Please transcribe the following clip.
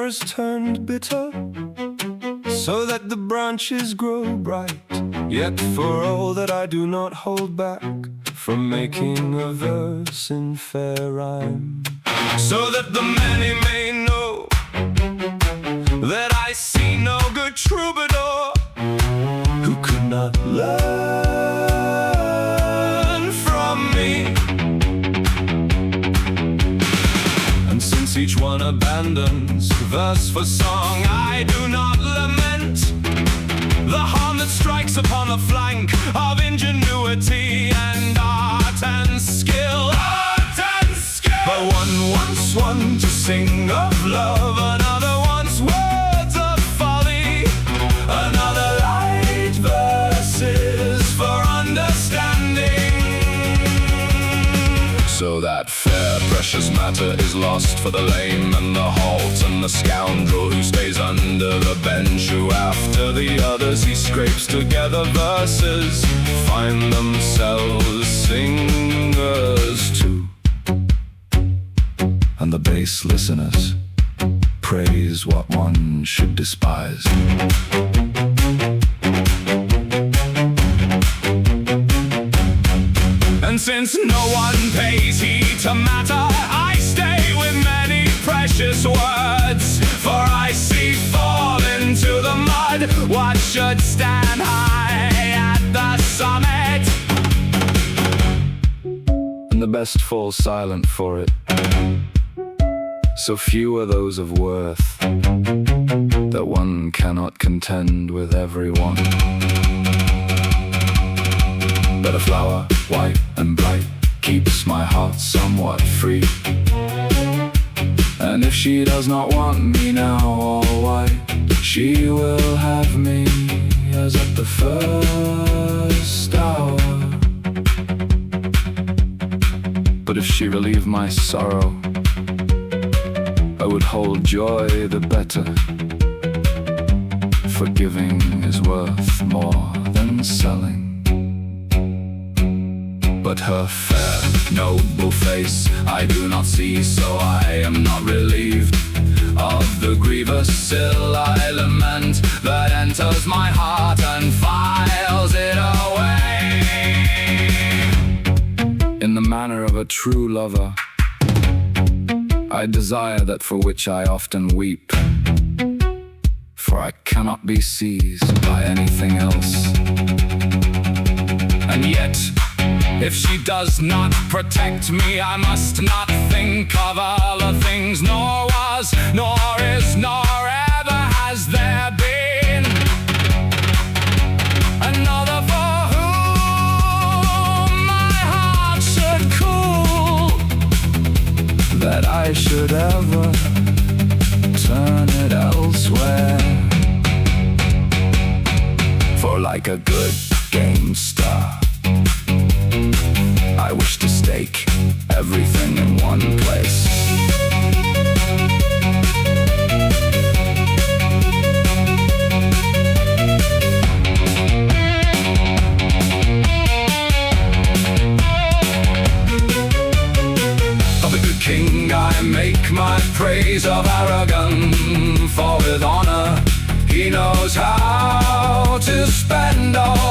flowers turned bitter, so that the branches grow bright. Yet for all that I do not hold back from making a verse in fair rhyme, so that the many may know that I see no good troubadour who could not learn from me. And since each one abandons verse for song, I do not lament the harm that strikes upon the flank of ingenuity and art and skill. But one wants one to sing of love, another wants words of folly, another light verses for understanding. So that fair precious matter is lost for the lame and the halt and the scoundrel who stays under the bench, who after the others he scrapes together verses, find themselves singers too. And the bass listeners praise what one should despise. And since no one pays heed to matter, I stay with many precious words, for I see fall into the mud what should stand high at the summit, and the best fall silent for it. So few are those of worth that one cannot contend with everyone. But a flower, white and bright, keeps my heart somewhat free. And if she does not want me now all white, she will have me as at the first hour. But if she relieve my sorrow, I would hold joy the better, for giving is worth more than selling. But her fair, noble face I do not see, so I am not relieved of the grievous ill I lament that enters my heart and files it away. In the manner of a true lover, I desire that for which I often weep, for I cannot be seized by anything else. And yet, if she does not protect me, I must not think of other things, nor was, nor is, nor ever has there been another for whom my heart should cool, that I should ever turn it elsewhere. For like a good gamester, I wish to stake everything in one place. Of the good king I make my praise of Aragon, for with honor he knows how to spend all